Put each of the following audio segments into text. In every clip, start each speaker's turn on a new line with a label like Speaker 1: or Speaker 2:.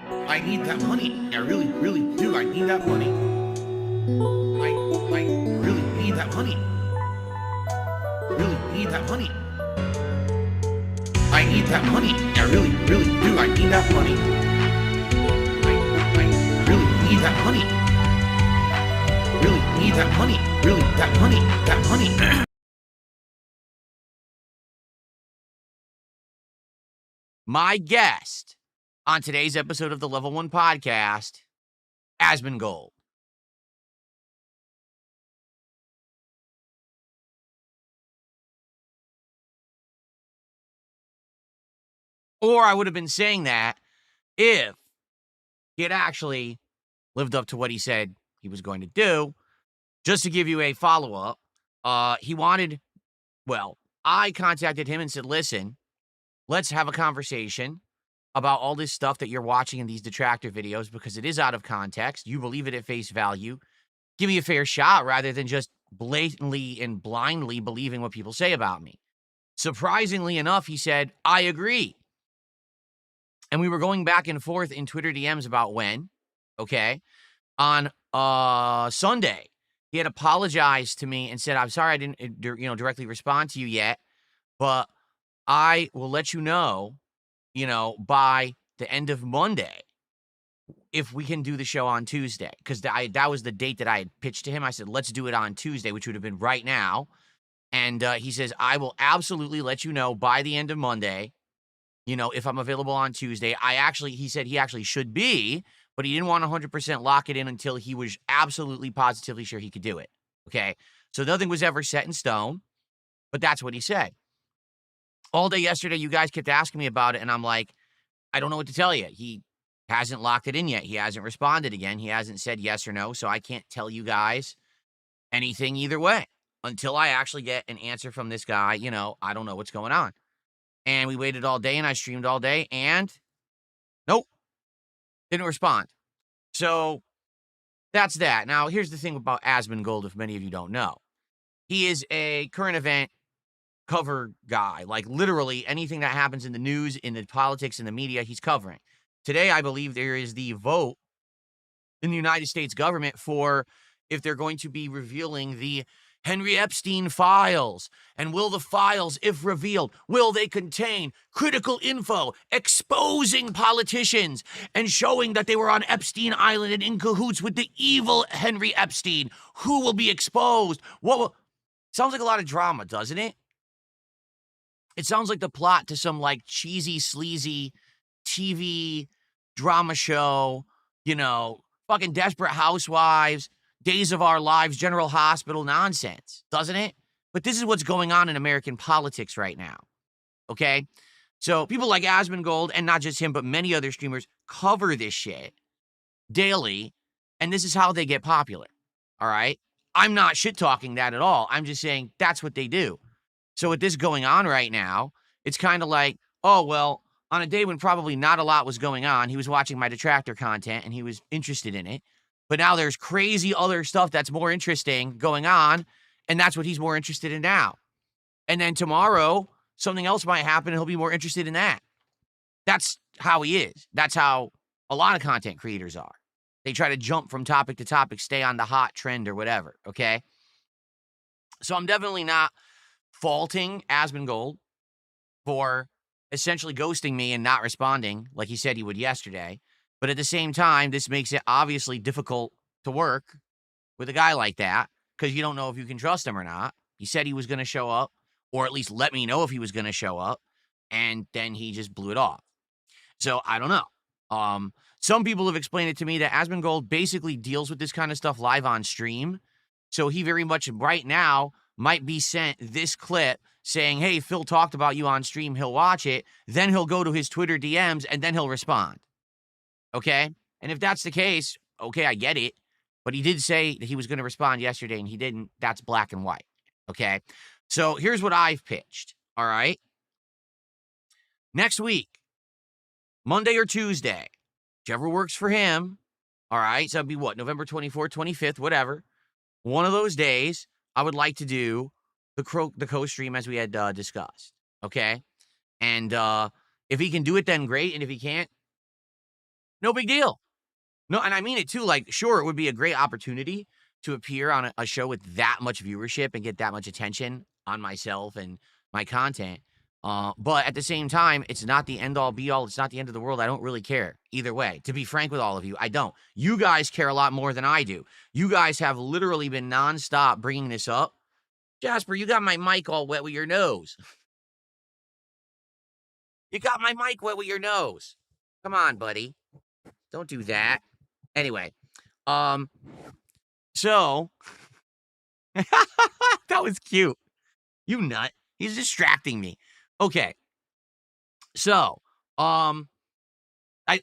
Speaker 1: I need that money. I really, really do. I need that money. I really need that money. Really need that money. I need that money. I really, really do. I need that money. I really need that money. Really need that money. Really, that money. That money.
Speaker 2: My guest on today's episode of the Level 1 podcast, Asmongold. Or I would have been saying that if he had actually lived up to what he said he was going to do. Just to give you a follow-up, I contacted him and said, listen, let's have a conversation about all this stuff that you're watching in these detractor videos because it is out of context. You believe it at face value. Give me a fair shot rather than just blatantly and blindly believing what people say about me. Surprisingly enough, he said, I agree. And we were going back and forth in Twitter DMs about when, okay? On Sunday, he had apologized to me and said, I'm sorry I didn't directly respond to you yet, but I will let you know, by the end of Monday if we can do the show on Tuesday. Because that was the date that I had pitched to him. I said, let's do it on Tuesday, which would have been right now. And he says, I will absolutely let you know by the end of Monday, if I'm available on Tuesday. He said he actually should be, but he didn't want to 100% lock it in until he was absolutely positively sure he could do it. Okay. So nothing was ever set in stone, but that's what he said. All day yesterday, you guys kept asking me about it, and I'm like, I don't know what to tell you. He hasn't locked it in yet. He hasn't responded again. He hasn't said yes or no, so I can't tell you guys anything either way. Until I actually get an answer from this guy, I don't know what's going on. And we waited all day, and I streamed all day, and nope, didn't respond. So that's that. Now, here's the thing about Asmongold, if many of you don't know. He is a current event cover guy. Like, literally anything that happens in the news, in the politics, in the media, he's covering. Today, I believe there is the vote in the United States government for if they're going to be revealing the Henry Epstein files. And will the files, if revealed, will they contain critical info exposing politicians and showing that they were on Epstein Island and in cahoots with the evil Henry Epstein? Who will be exposed? Sounds like a lot of drama, doesn't it? It sounds like the plot to some like cheesy, sleazy TV drama show, fucking Desperate Housewives, Days of Our Lives, General Hospital nonsense, doesn't it? But this is what's going on in American politics right now, okay? So people like Asmongold, and not just him, but many other streamers, cover this shit daily, and this is how they get popular, all right? I'm not shit-talking that at all. I'm just saying that's what they do. So with this going on right now, it's kind of like, oh, well, on a day when probably not a lot was going on, he was watching my detractor content and he was interested in it. But now there's crazy other stuff that's more interesting going on, and that's what he's more interested in now. And then tomorrow, something else might happen and he'll be more interested in that. That's how he is. That's how a lot of content creators are. They try to jump from topic to topic, stay on the hot trend or whatever, okay? So I'm definitely not faulting Asmongold for essentially ghosting me and not responding like he said he would yesterday. But at the same time, this makes it obviously difficult to work with a guy like that because you don't know if you can trust him or not. He said he was going to show up, or at least let me know if he was going to show up, and then he just blew it off. So I don't know. Some people have explained it to me that Asmongold basically deals with this kind of stuff live on stream. So he very much right now might be sent this clip saying, hey, Phil talked about you on stream. He'll watch it. Then he'll go to his Twitter DMs and then he'll respond. Okay? And if that's the case, okay, I get it. But he did say that he was going to respond yesterday and he didn't. That's black and white. Okay? So here's what I've pitched. All right? Next week, Monday or Tuesday, whichever works for him. All right? So that'd be what? November 24th, 25th, whatever. One of those days, I would like to do the co-stream as we had discussed. Okay? And if he can do it, then great. And if he can't, No big deal. No, and I mean it too. Like, sure, it would be a great opportunity to appear on a show with that much viewership and get that much attention on myself and my content. But at the same time, it's not the end all be all. It's not the end of the world. I don't really care either way. To be frank with all of you, I don't. You guys care a lot more than I do. You guys have literally been nonstop bringing this up. Jasper, you got my mic all wet with your nose. You got my mic wet with your nose. Come on, buddy. Don't do that. Anyway, so that was cute. You nut. He's distracting me. Okay. So, I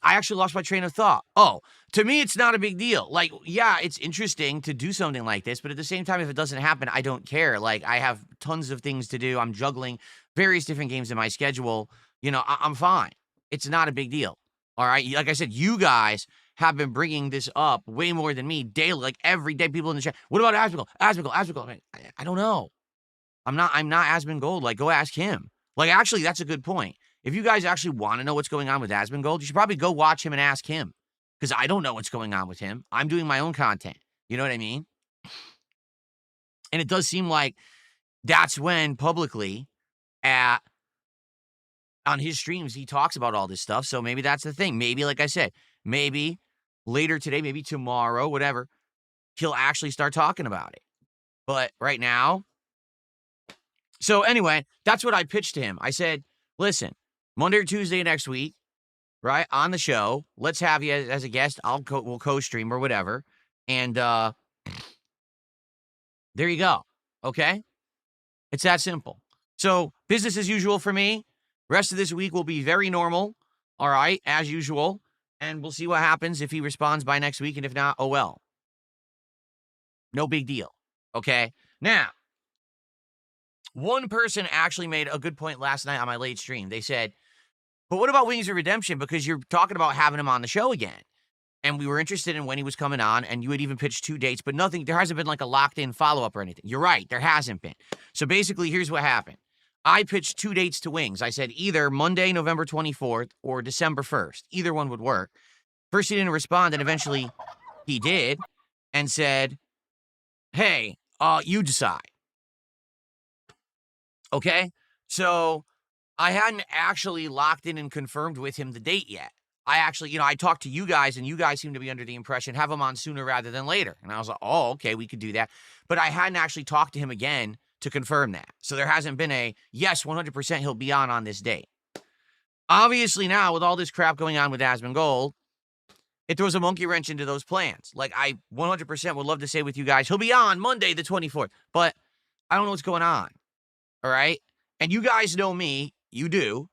Speaker 2: actually lost my train of thought. Oh, to me, it's not a big deal. Like, yeah, it's interesting to do something like this, but at the same time, if it doesn't happen, I don't care. Like, I have tons of things to do. I'm juggling various different games in my schedule. You know, I'm fine. It's not a big deal. All right. Like I said, you guys have been bringing this up way more than me daily. Like every day, people in the chat. What about Asmongold? Asmongold. I don't know. I'm not Asmongold. Like, go ask him. Like, actually, that's a good point. If you guys actually want to know what's going on with Asmongold, you should probably go watch him and ask him. Because I don't know what's going on with him. I'm doing my own content. You know what I mean? And it does seem like that's when publicly on his streams, he talks about all this stuff. So maybe that's the thing. Maybe, like I said, maybe later today, maybe tomorrow, whatever, he'll actually start talking about it. But right now, so anyway, that's what I pitched to him. I said, listen, Monday or Tuesday next week, right, on the show, let's have you as a guest. We'll co-stream or whatever. And there you go. Okay? It's that simple. So business as usual for me. Rest of this week will be very normal. All right, as usual. And we'll see what happens if he responds by next week. And if not, oh well. No big deal. Okay? Now, one person actually made a good point last night on my late stream. They said, but what about Wingsofredemption? Because you're talking about having him on the show again. And we were interested in when he was coming on, and you had even pitched 2 dates, but nothing, there hasn't been like a locked-in follow-up or anything. You're right, there hasn't been. So basically, here's what happened. I pitched 2 dates to Wings. I said either Monday, November 24th, or December 1st. Either one would work. First, he didn't respond, and eventually he did, and said, hey, you decide. Okay? So I hadn't actually locked in and confirmed with him the date yet. I actually, I talked to you guys, and you guys seem to be under the impression, have him on sooner rather than later. And I was like, oh, okay, we could do that. But I hadn't actually talked to him again to confirm that. So there hasn't been a, yes, 100% he'll be on this date. Obviously now, with all this crap going on with Asmongold, it throws a monkey wrench into those plans. Like, I 100% would love to say with you guys, he'll be on Monday the 24th. But I don't know what's going on. All right? And you guys know me. You do.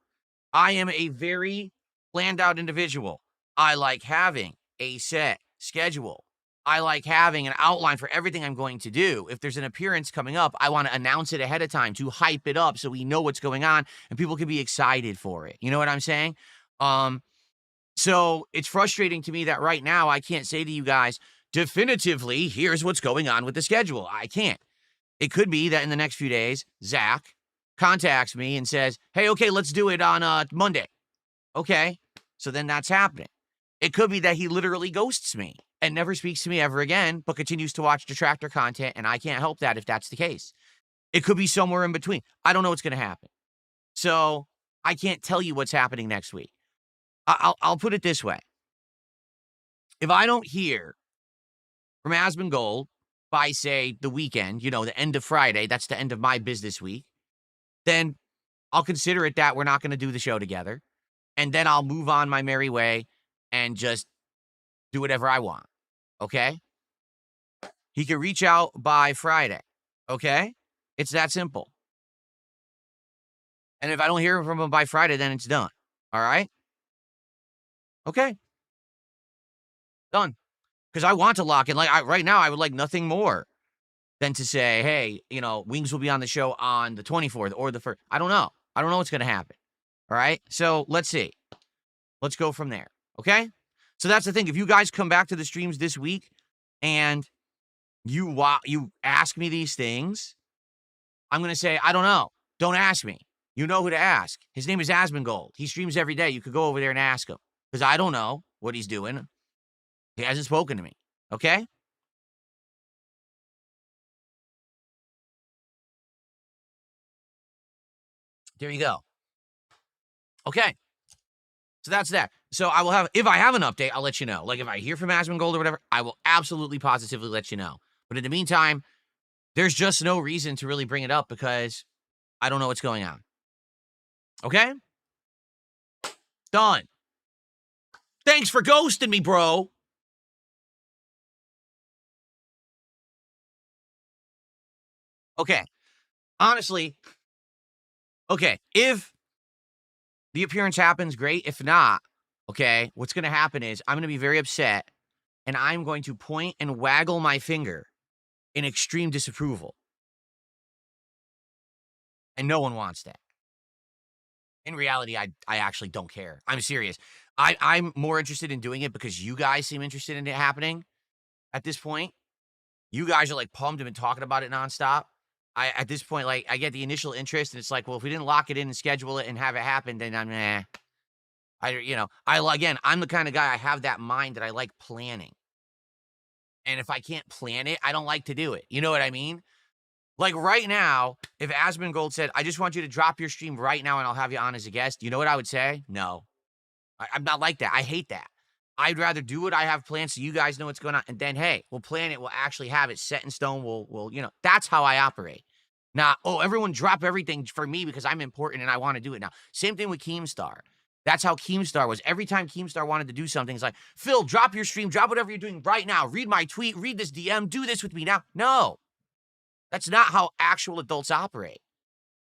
Speaker 2: I am a very planned out individual. I like having a set schedule. I like having an outline for everything I'm going to do. If there's an appearance coming up, I want to announce it ahead of time to hype it up so we know what's going on and people can be excited for it. You know what I'm saying? So it's frustrating to me that right now I can't say to you guys, definitively, here's what's going on with the schedule. I can't. It could be that in the next few days, Zach contacts me and says, hey, okay, let's do it on Monday. Okay. So then that's happening. It could be that he literally ghosts me and never speaks to me ever again, but continues to watch detractor content, and I can't help that if that's the case. It could be somewhere in between. I don't know what's going to happen. So I can't tell you what's happening next week. I'll put it this way. If I don't hear from Asmongold by, say, the weekend, the end of Friday, that's the end of my business week, then I'll consider it that we're not going to do the show together. And then I'll move on my merry way and just do whatever I want. Okay? He can reach out by Friday. Okay? It's that simple. And if I don't hear from him by Friday, then it's done. All right? Okay. Done. Because I want to lock in. Right now, I would like nothing more than to say, hey, Wings will be on the show on the 24th or the 1st. I don't know. I don't know what's going to happen. All right? So let's see. Let's go from there. Okay? So that's the thing. If you guys come back to the streams this week and you ask me these things, I'm going to say, I don't know. Don't ask me. You know who to ask. His name is Asmongold. He streams every day. You could go over there and ask him. because I don't know what he's doing. He hasn't spoken to me. Okay? There you go. Okay. So that's that. So I will have, if I have an update, I'll let you know. Like if I hear from Asmongold or whatever, I will absolutely positively let you know. But in the meantime, there's just no reason to really bring it up because I don't know what's going on. Okay? Done. Thanks for ghosting me, bro. Okay. Honestly, okay, if the appearance happens, great. If not, okay, what's going to happen is I'm going to be very upset and I'm going to point and waggle my finger in extreme disapproval. And no one wants that. In reality, I actually don't care. I'm serious. I'm more interested in doing it because you guys seem interested in it happening at this point. You guys are like pumped and been talking about it nonstop. At this point, like I get the initial interest and it's like, well, if we didn't lock it in and schedule it and have it happen, then I'm I'm the kind of guy, I have that mind that I like planning. And if I can't plan it, I don't like to do it. You know what I mean? Like right now, if Asmongold said, I just want you to drop your stream right now and I'll have you on as a guest, you know what I would say? No. I'm not like that. I hate that. I'd rather do what I have planned so you guys know what's going on. And then, hey, we'll plan it. We'll actually have it set in stone. We'll that's how I operate. Now, everyone drop everything for me because I'm important and I want to do it now. Same thing with Keemstar. That's how Keemstar was. Every time Keemstar wanted to do something, it's like, Phil, drop your stream, drop whatever you're doing right now. Read my tweet, read this DM, do this with me now. No, that's not how actual adults operate.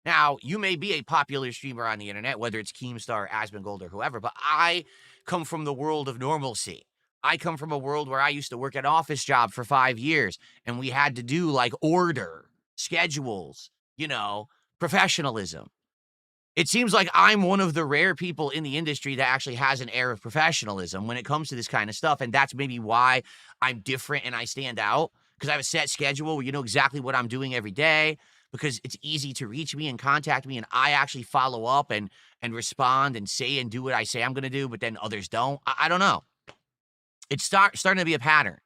Speaker 2: Now, you may be a popular streamer on the internet, whether it's Keemstar, Asmongold, or whoever, but I come from the world of normalcy. I come from a world where I used to work at an office job for 5 years, and we had to do like order, schedules, professionalism. It seems like I'm one of the rare people in the industry that actually has an air of professionalism when it comes to this kind of stuff, and that's maybe why I'm different and I stand out, because I have a set schedule where you know exactly what I'm doing every day, because it's easy to reach me and contact me, and I actually follow up and respond and say and do what I say I'm going to do, but then others don't. I don't know. It's starting to be a pattern,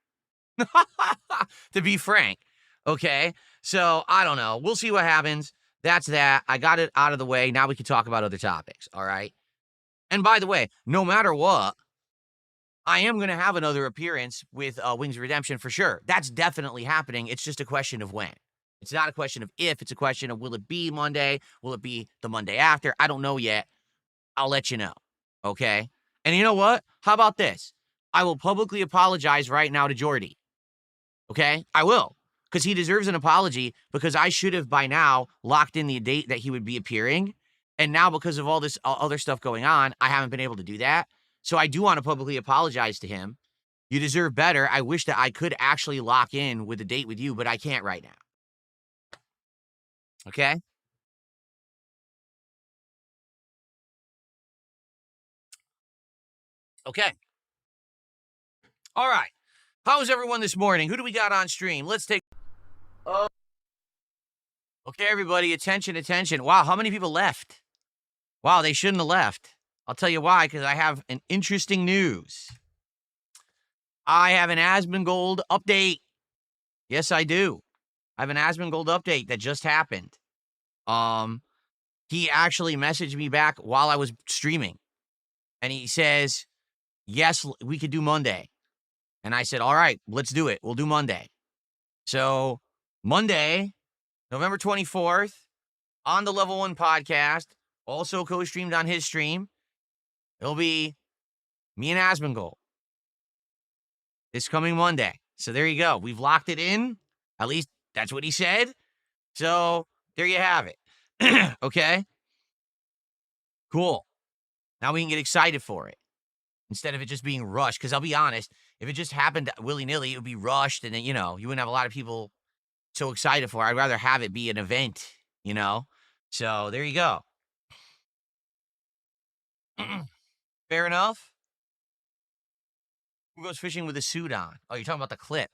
Speaker 2: to be frank. Okay? So, I don't know. We'll see what happens. That's that. I got it out of the way. Now we can talk about other topics, all right? And by the way, no matter what, I am going to have another appearance with Wingsofredemption for sure. That's definitely happening. It's just a question of when. It's not a question of if. It's a question of will it be Monday? Will it be the Monday after? I don't know yet. I'll let you know, okay? And you know what? How about this? I will publicly apologize right now to Jordy, okay? I will. Because he deserves an apology, because I should have by now locked in the date that he would be appearing. And now because of all this other stuff going on, I haven't been able to do that. So I do want to publicly apologize to him. You deserve better. I wish that I could actually lock in with a date with you, but I can't right now. Okay? Okay. All right. How's everyone this morning? Who do we got on stream? Let's take... Okay, everybody, attention, attention. Wow, how many people left? Wow, they shouldn't have left. I'll tell you why, because I have an interesting news. I have an Asmongold update. Yes, I do. I have an Asmongold update that just happened. He actually messaged me back while I was streaming. And he says, yes, we could do Monday. And I said, all right, let's do it. We'll do Monday. So Monday, November 24th, on the Level 1 podcast, also co-streamed on his stream, it'll be me and Asmongold this coming Monday. So there you go. We've locked it in. At least that's what he said. So there you have it. Okay? Cool. Now we can get excited for it instead of it just being rushed. Because I'll be honest, if it just happened willy-nilly, it would be rushed, and then, you wouldn't have a lot of people so excited for it. I'd rather have it be an event, So there you go. Fair enough. Who goes fishing with a suit on? Oh, you're talking about the clip.